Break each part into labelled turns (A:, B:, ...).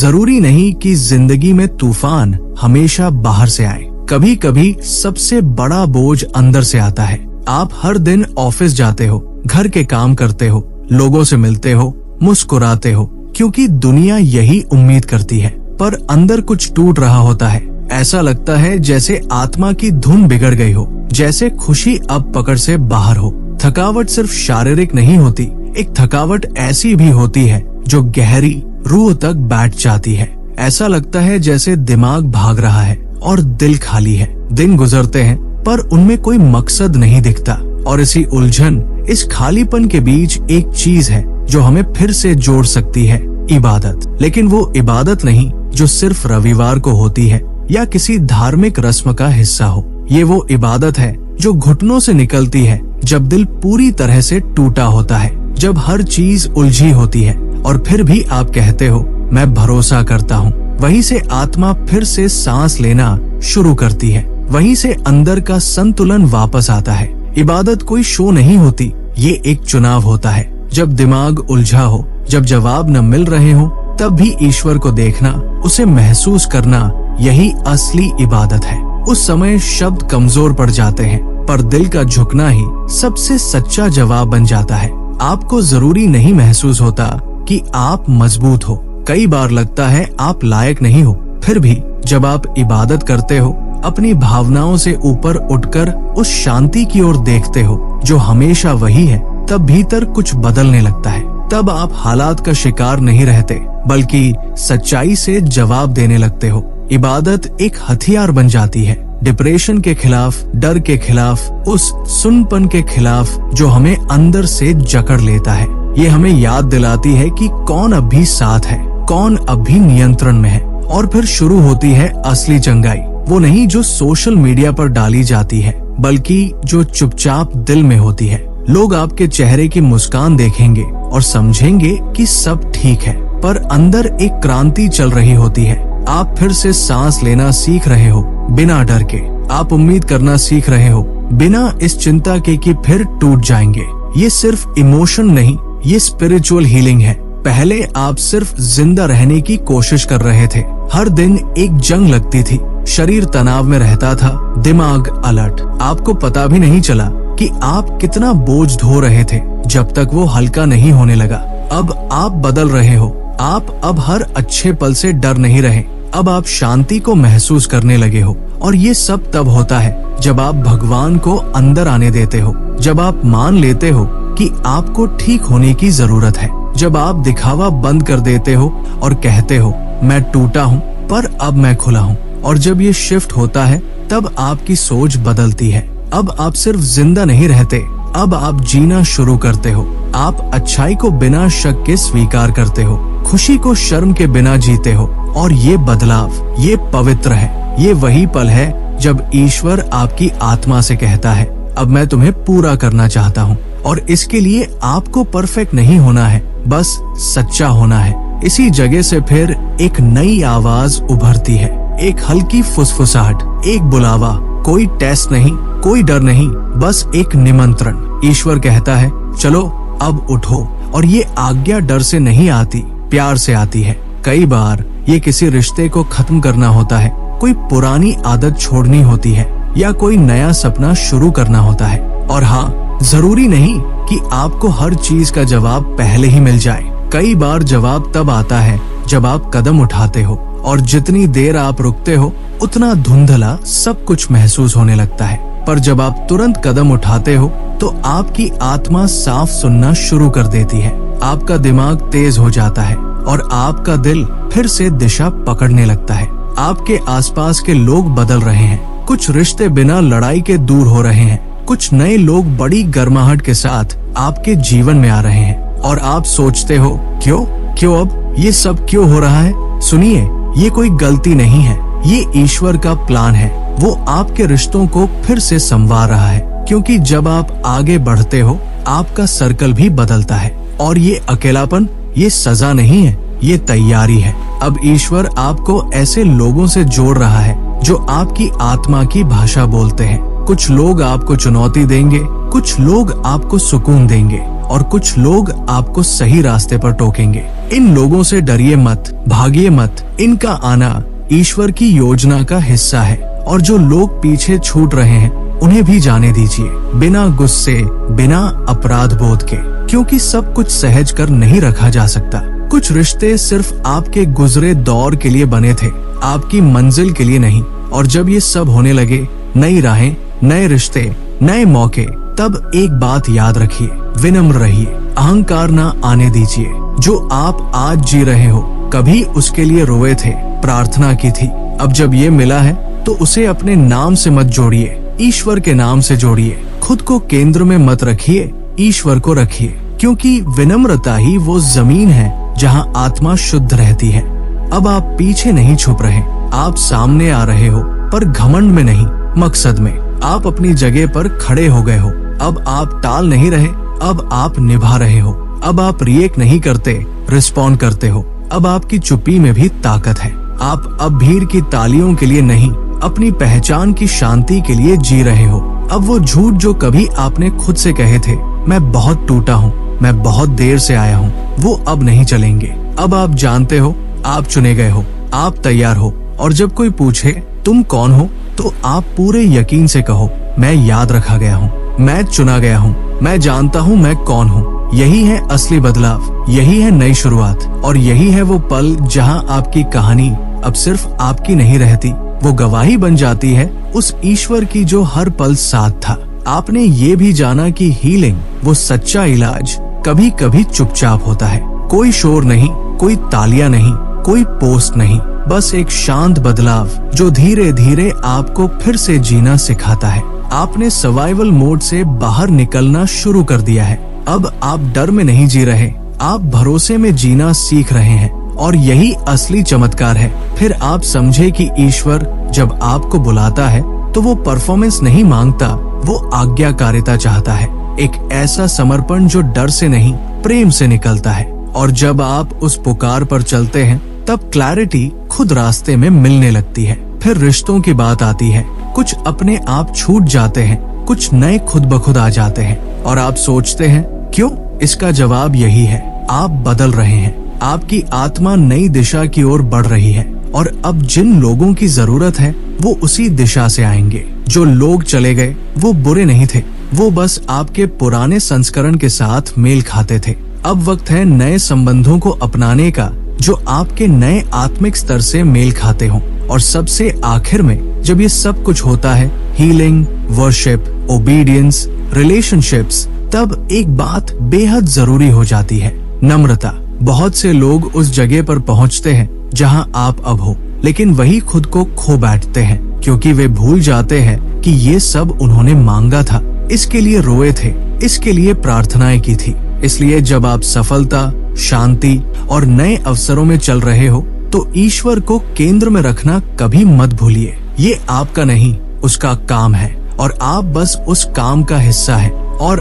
A: जरूरी नहीं कि जिंदगी में तूफान हमेशा बाहर से आए। कभी कभी सबसे बड़ा बोझ अंदर से आता है। आप हर दिन ऑफिस जाते हो, घर के काम करते हो, लोगों से मिलते हो, मुस्कुराते हो, क्योंकि दुनिया यही उम्मीद करती है। पर अंदर कुछ टूट रहा होता है। ऐसा लगता है जैसे आत्मा की धुन बिगड़ गई हो, जैसे खुशी अब पकड़ से बाहर हो। थकावट सिर्फ शारीरिक नहीं होती, एक थकावट ऐसी भी होती है जो गहरी रूह तक बैठ जाती है। ऐसा लगता है जैसे दिमाग भाग रहा है और दिल खाली है। दिन गुजरते हैं पर उनमें कोई मकसद नहीं दिखता, और इसी उलझन, इस खालीपन के बीच एक चीज है जो हमें फिर से जोड़ सकती है, इबादत। लेकिन वो इबादत नहीं जो सिर्फ रविवार को होती है या किसी धार्मिक रस्म का हिस्सा हो। ये वो इबादत है जो घुटनों से निकलती है जब दिल पूरी तरह से टूटा होता है, जब हर चीज उलझी होती है और फिर भी आप कहते हो मैं भरोसा करता हूँ। वहीं से आत्मा फिर से सांस लेना शुरू करती है, वहीं से अंदर का संतुलन वापस आता है। इबादत कोई शो नहीं होती, ये एक चुनाव होता है। जब दिमाग उलझा हो, जब जवाब न मिल रहे हो, तब भी ईश्वर को देखना, उसे महसूस करना, यही असली इबादत है। उस समय शब्द कमजोर पड़ जाते हैं, पर दिल का झुकना ही सबसे सच्चा जवाब बन जाता है। आपको जरूरी नहीं महसूस होता कि आप मजबूत हो। कई बार लगता है आप लायक नहीं हो। फिर भी जब आप इबादत करते हो, अपनी भावनाओं से ऊपर उठकर उस शांति की ओर देखते हो जो हमेशा वही है, तब भीतर कुछ बदलने लगता है। तब आप हालात का शिकार नहीं रहते, बल्कि सच्चाई से जवाब देने लगते हो। इबादत एक हथियार बन जाती है, डिप्रेशन के खिलाफ, डर के खिलाफ, उस सुनपन के खिलाफ जो हमें अंदर से जकड़ लेता है। ये हमें याद दिलाती है कि कौन अब भी साथ है, कौन अब भी नियंत्रण में है। और फिर शुरू होती है असली जंगाई, वो नहीं जो सोशल मीडिया पर डाली जाती है, बल्कि जो चुपचाप दिल में होती है। लोग आपके चेहरे की मुस्कान देखेंगे और समझेंगे कि सब ठीक है, पर अंदर एक क्रांति चल रही होती है। आप फिर से सांस लेना सीख रहे हो बिना डर के। आप उम्मीद करना सीख रहे हो बिना इस चिंता के कि फिर टूट जाएंगे। ये सिर्फ इमोशन नहीं, ये स्पिरिचुअल हीलिंग है। पहले आप सिर्फ जिंदा रहने की कोशिश कर रहे थे। हर दिन एक जंग लगती थी, शरीर तनाव में रहता था, दिमाग अलर्ट। आपको पता भी नहीं चला कि आप कितना बोझ ढो रहे थे जब तक वो हल्का नहीं होने लगा। अब आप बदल रहे हो। आप अब हर अच्छे पल से डर नहीं रहे। अब आप शांति को महसूस करने लगे हो। और ये सब तब होता है जब आप भगवान को अंदर आने देते हो, जब आप मान लेते हो कि आपको ठीक होने की जरूरत है, जब आप दिखावा बंद कर देते हो और कहते हो मैं टूटा हूँ पर अब मैं खुला हूँ। और जब ये शिफ्ट होता है तब आपकी सोच बदलती है। अब आप सिर्फ जिंदा नहीं रहते, अब आप जीना शुरू करते हो। आप अच्छाई को बिना शक के स्वीकार करते हो, खुशी को शर्म के बिना जीते हो। और ये बदलाव, ये पवित्र है। ये वही पल है जब ईश्वर आपकी आत्मा से कहता है अब मैं तुम्हें पूरा करना चाहता हूँ। और इसके लिए आपको परफेक्ट नहीं होना है, बस सच्चा होना है। इसी जगह से फिर एक नई आवाज उभरती है, एक हल्की फुसफुसाहट, एक बुलावा। कोई टेस्ट नहीं, कोई डर नहीं, बस एक निमंत्रण। ईश्वर कहता है चलो अब उठो। और ये आज्ञा डर से नहीं आती, प्यार से आती है। कई बार ये किसी रिश्ते को खत्म करना होता है, कोई पुरानी आदत छोड़नी होती है, या कोई नया सपना शुरू करना होता है। और हाँ, जरूरी नहीं कि आपको हर चीज का जवाब पहले ही मिल जाए। कई बार जवाब तब आता है जब आप कदम उठाते हो, और जितनी देर आप रुकते हो उतना धुंधला सब कुछ महसूस होने लगता है। पर जब आप तुरंत कदम उठाते हो तो आपकी आत्मा साफ सुनना शुरू कर देती है। आपका दिमाग तेज हो जाता है और आपका दिल फिर से दिशा पकड़ने लगता है। आपके आसपास के लोग बदल रहे हैं, कुछ रिश्ते बिना लड़ाई के दूर हो रहे हैं, कुछ नए लोग बड़ी गर्माहट के साथ आपके जीवन में आ रहे हैं। और आप सोचते हो क्यों अब ये सब क्यों हो रहा है? सुनिए, ये कोई गलती नहीं है, ये ईश्वर का प्लान है। वो आपके रिश्तों को फिर से संवार रहा है, क्योंकि जब आप आगे बढ़ते हो आपका सर्कल भी बदलता है। और ये अकेलापन, ये सजा नहीं है, ये तैयारी है। अब ईश्वर आपको ऐसे लोगों से जोड़ रहा है जो आपकी आत्मा की भाषा बोलते हैं। कुछ लोग आपको चुनौती देंगे, कुछ लोग आपको सुकून देंगे, और कुछ लोग आपको सही रास्ते पर टोकेंगे। इन लोगों से डरिए मत, भागिए मत। इनका आना ईश्वर की योजना का हिस्सा है और जो लोग पीछे छूट रहे हैं उन्हें भी जाने दीजिए, बिना गुस्से, बिना अपराध बोध के, क्योंकि सब कुछ सहज कर नहीं रखा जा सकता। कुछ रिश्ते सिर्फ आपके गुजरे दौर के लिए बने थे, आपकी मंजिल के लिए नहीं। और जब ये सब होने लगे, नई राहें, नए रिश्ते, नए मौके, तब एक बात याद रखिए, विनम्र रहिए, अहंकार ना आने दीजिए। जो आप आज जी रहे हो, कभी उसके लिए रोए थे, प्रार्थना की थी। अब जब ये मिला है तो उसे अपने नाम से मत जोड़िए, ईश्वर के नाम से जोड़िए। खुद को केंद्र में मत रखिए, ईश्वर को रखिए, क्योंकि विनम्रता ही वो जमीन है जहाँ आत्मा शुद्ध रहती है। अब आप पीछे नहीं छुप रहे, आप सामने आ रहे हो, पर घमंड में नहीं, मकसद में। आप अपनी जगह पर खड़े हो गए हो। अब आप टाल नहीं रहे, अब आप निभा रहे हो। अब आप रिएक्ट नहीं करते, रिस्पॉन्ड करते हो। अब आपकी चुप्पी में भी ताकत है। आप अब भीड़ की तालियों के लिए नहीं, अपनी पहचान की शांति के लिए जी रहे हो। अब वो झूठ जो कभी आपने खुद से कहे थे, मैं बहुत टूटा हूँ, मैं बहुत देर से आया हूँ, वो अब नहीं चलेंगे। अब आप जानते हो, आप चुने गए हो, आप तैयार हो। और जब कोई पूछे तुम कौन हो, तो आप पूरे यकीन से कहो, मैं याद रखा गया हूँ, मैं चुना गया हूँ, मैं जानता हूँ मैं कौन हूँ। यही है असली बदलाव, यही है नई शुरुआत, और यही है वो पल जहाँ आपकी कहानी अब सिर्फ आपकी नहीं रहती, वो गवाही बन जाती है उस ईश्वर की जो हर पल साथ था। आपने ये भी जाना कि हीलिंग, वो सच्चा इलाज, कभी कभी चुपचाप होता है। कोई शोर नहीं, कोई तालियां नहीं, कोई पोस्ट नहीं, बस एक शांत बदलाव जो धीरे धीरे आपको फिर से जीना सिखाता है। आपने सर्वाइवल मोड से बाहर निकलना शुरू कर दिया है। अब आप डर में नहीं जी रहे, आप भरोसे में जीना सीख रहे हैं, और यही असली चमत्कार है। फिर आप समझे कि ईश्वर जब आपको बुलाता है तो वो परफॉर्मेंस नहीं मांगता, वो आज्ञाकारिता चाहता है। एक ऐसा समर्पण जो डर से नहीं, प्रेम से निकलता है। और जब आप उस पुकार पर चलते हैं, तब क्लैरिटी खुद रास्ते में मिलने लगती है। फिर रिश्तों की बात आती है। कुछ अपने आप छूट जाते हैं, कुछ नए खुद ब खुद आ जाते हैं, और आप सोचते हैं क्यों? इसका जवाब यही है, आप बदल रहे हैं। आपकी आत्मा नई दिशा की ओर बढ़ रही है, और अब जिन लोगों की जरूरत है वो उसी दिशा से आएंगे। जो लोग चले गए वो बुरे नहीं थे, वो बस आपके पुराने संस्करण के साथ मेल खाते थे। अब वक्त है नए संबंधों को अपनाने का जो आपके नए आत्मिक स्तर से मेल खाते हों। और सबसे आखिर में जब ये सब कुछ होता है, हीलिंग, वर्शिप, ओबीडियंस, रिलेशनशिप्स, तब एक बात बेहद जरूरी हो जाती है, नम्रता। बहुत से लोग उस जगह पर पहुंचते हैं जहां आप अब हो, लेकिन वही खुद को खो बैठते हैं, क्योंकि वे भूल जाते हैं कि ये सब उन्होंने मांगा था, इसके लिए रोए थे, इसके लिए प्रार्थनाएं की थी। इसलिए जब आप सफलता, शांति और नए अवसरों में चल रहे हो, तो ईश्वर को केंद्र में रखना कभी मत भूलिए। ये आपका नहीं, उसका काम है, और आप बस उस काम का हिस्सा है। और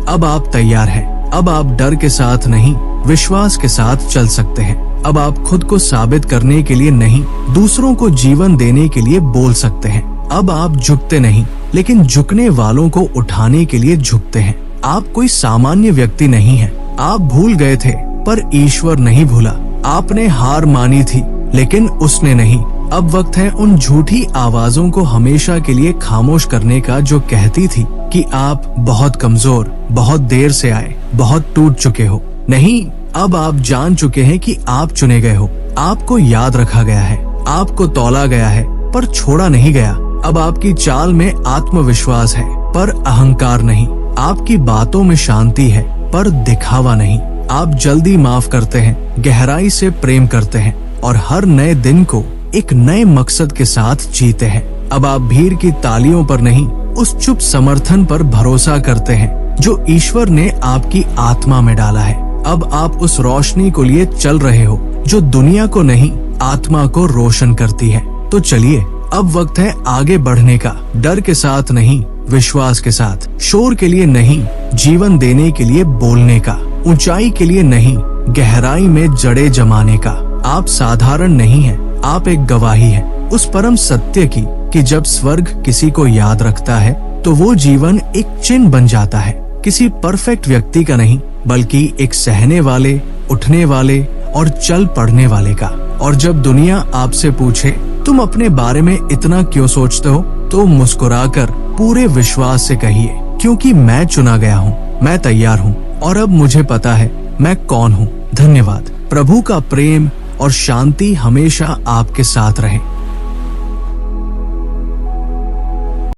A: अब आप तैयार हैं। अब आप डर के साथ नहीं, विश्वास के साथ चल सकते हैं। अब आप खुद को साबित करने के लिए नहीं, दूसरों को जीवन देने के लिए बोल सकते हैं। अब आप झुकते नहीं, लेकिन झुकने वालों को उठाने के लिए झुकते हैं। आप कोई सामान्य व्यक्ति नहीं है। आप भूल गए थे, पर ईश्वर नहीं भूला। आपने हार मानी थी, लेकिन उसने नहीं। अब वक्त है उन झूठी आवाजों को हमेशा के लिए खामोश करने का जो कहती थी कि आप बहुत कमजोर, बहुत देर से आए, बहुत टूट चुके हो। नहीं, अब आप जान चुके हैं कि आप चुने गए हो। आपको याद रखा गया है, आपको तौला गया है, पर छोड़ा नहीं गया। अब आपकी चाल में आत्मविश्वास है, पर अहंकार नहीं। आपकी बातों में शांति है, पर दिखावा नहीं। आप जल्दी माफ करते हैं, गहराई से प्रेम करते हैं, और हर नए दिन को एक नए मकसद के साथ जीते हैं। अब आप भीड़ की तालियों पर नहीं, उस चुप समर्थन पर भरोसा करते हैं जो ईश्वर ने आपकी आत्मा में डाला है। अब आप उस रोशनी को लिए चल रहे हो जो दुनिया को नहीं, आत्मा को रोशन करती है। तो चलिए, अब वक्त है आगे बढ़ने का, डर के साथ नहीं, विश्वास के साथ। शोर के लिए नहीं, जीवन देने के लिए बोलने का। ऊंचाई के लिए नहीं, गहराई में जड़े जमाने का। आप साधारण नहीं हैं, आप एक गवाही हैं उस परम सत्य की कि जब स्वर्ग किसी को याद रखता है तो वो जीवन एक चिन्ह बन जाता है। किसी परफेक्ट व्यक्ति का नहीं, बल्कि एक सहने वाले, उठने वाले और चल पड़ने वाले का। और जब दुनिया आपसे पूछे तुम अपने बारे में इतना क्यों सोचते हो, तो मुस्कुराकर पूरे विश्वास से कहिए, क्योंकि मैं चुना गया हूँ, मैं तैयार हूँ और अब मुझे पता है मैं कौन हूँ। धन्यवाद। प्रभु का प्रेम और शांति हमेशा आपके साथ रहे।